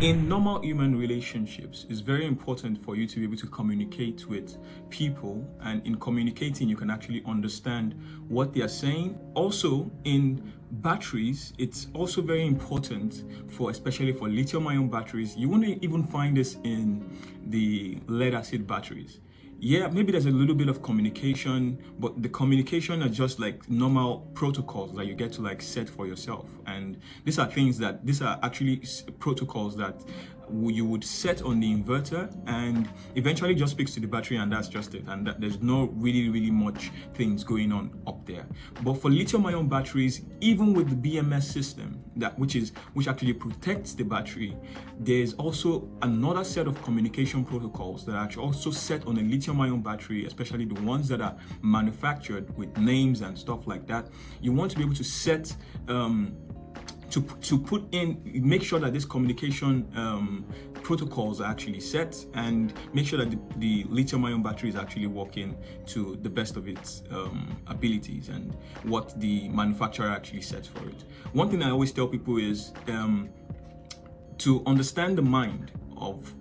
In normal human relationships, it's very important for you to be able to communicate with people, and in communicating, you can actually understand what they are saying. Also, in batteries, it's also very important for, especially for lithium-ion batteries. You won't even find this in the lead-acid batteries. Yeah, maybe there's a little bit of communication, but the communication are just like normal protocols that you get to like set for yourself. And these are actually protocols that you would set on the inverter, and eventually just speaks to the battery, and that's just it. And there's no really much things going on up there. But for lithium-ion batteries, even with the BMS system, which actually protects the battery, there's also another set of communication protocols that are actually also set on a lithium-ion battery, especially the ones that are manufactured with names and stuff like that. You want to be able to set to put in, make sure that this communication protocols are actually set, and make sure that the lithium-ion battery is actually working to the best of its abilities and what the manufacturer actually sets for it. One thing I always tell people is to understand the mind of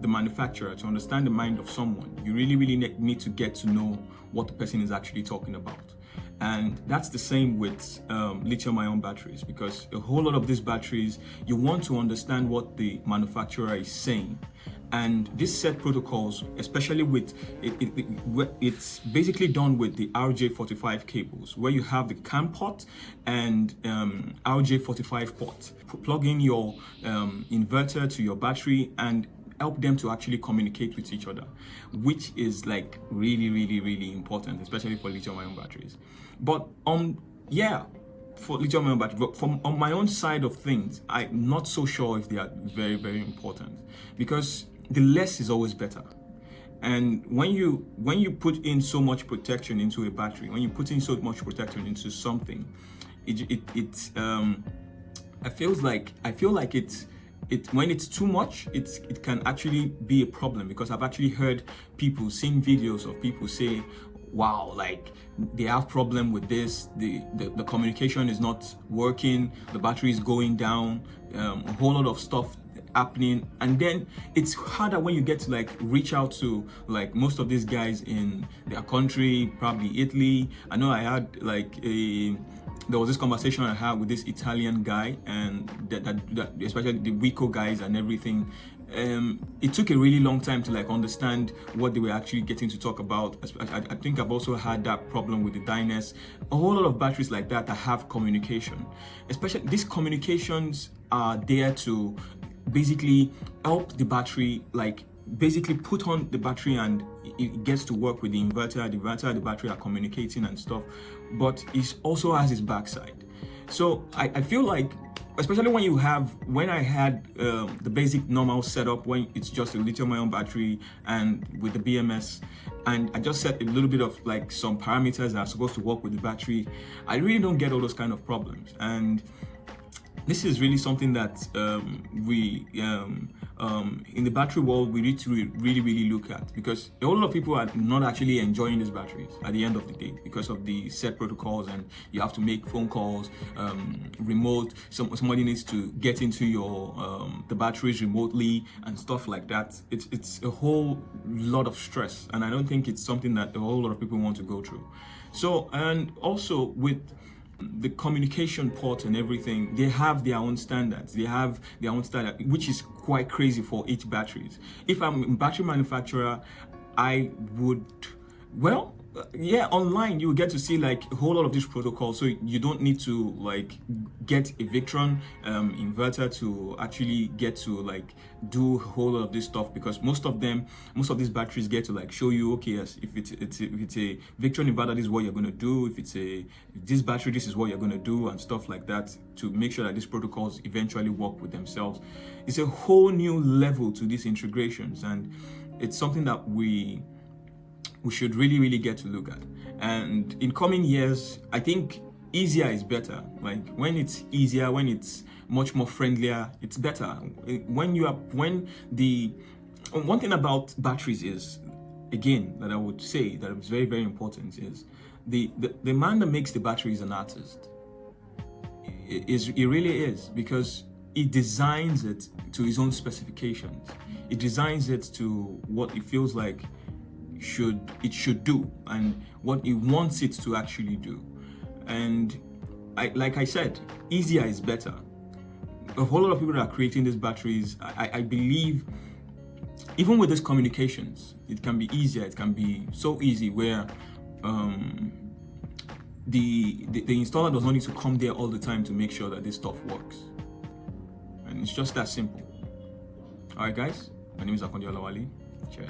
the manufacturer, to understand the mind of someone, you really need to get to know what the person is actually talking about. And that's the same with lithium-ion batteries, because a whole lot of these batteries, you want to understand what the manufacturer is saying. And these set protocols, especially with it's basically done with the RJ45 cables, where you have the CAN port and RJ45 port. Plug in your inverter to your battery and help them to actually communicate with each other, which is like really important, especially for lithium-ion batteries. But for lithium-ion batteries, but from on my own side of things, I'm not so sure if they are very important, because the less is always better. And when you put in so much protection into a battery, when you put in so much protection into something, I feel like when it's too much, it can actually be a problem, because I've actually heard people, seen videos of people say, wow, like they have problem with this, the communication is not working, the battery is going down, a whole lot of stuff happening. And then it's harder when you get to like reach out to like most of these guys in their country, probably Italy. I know I had like there was this conversation I had with this Italian guy, and that especially the Wico guys and everything. It took a really long time to like understand what they were actually getting to talk about. I think I've also had that problem with the dyeness. A whole lot of batteries like that have communication. Especially these communications are there to basically help the battery, like basically put on the battery, and it gets to work with the inverter. The battery are communicating and stuff, but it also has its backside. So I feel like, especially when I had the basic normal setup, when it's just a lithium-ion battery and with the BMS, and I just set a little bit of like some parameters that are supposed to work with the battery, I really don't get all those kind of problems. And this is really something that we in the battery world we need to really look at, because a whole lot of people are not actually enjoying these batteries at the end of the day because of the set protocols, and you have to make phone calls remote. Somebody needs to get into your the batteries remotely and stuff like that. It's a whole lot of stress, and I don't think it's something that a whole lot of people want to go through. So, and also with the communication port and everything, they have their own standards. They have their own standard, which is quite crazy for each batteries. If I'm a battery manufacturer, I would, well, yeah, online you get to see like a whole lot of these protocols, so you don't need to like get a Victron inverter to actually get to like do a whole lot of this stuff, because most of these batteries get to like show you, okay, yes, if it's a Victron inverter, this is what you're going to do. If it's this battery, this is what you're going to do, and stuff like that, to make sure that these protocols eventually work with themselves. It's a whole new level to these integrations, and it's something that we should really get to look at. And in coming years, I think easier is better. Like when it's easier, when it's much more friendlier, it's better. One thing about batteries is, again, that I would say that is very important, is the man that makes the battery is an artist. It really is, because he designs it to his own specifications. He designs it to what he feels like it should do and what he wants it to actually do. And like I said, easier is better. A whole lot of people that are creating these batteries, I believe, even with these communications, it can be easier. It can be so easy where the installer does not need to come there all the time to make sure that this stuff works. And it's just that simple. All right, guys. My name is Akondi Olawale. Cheers.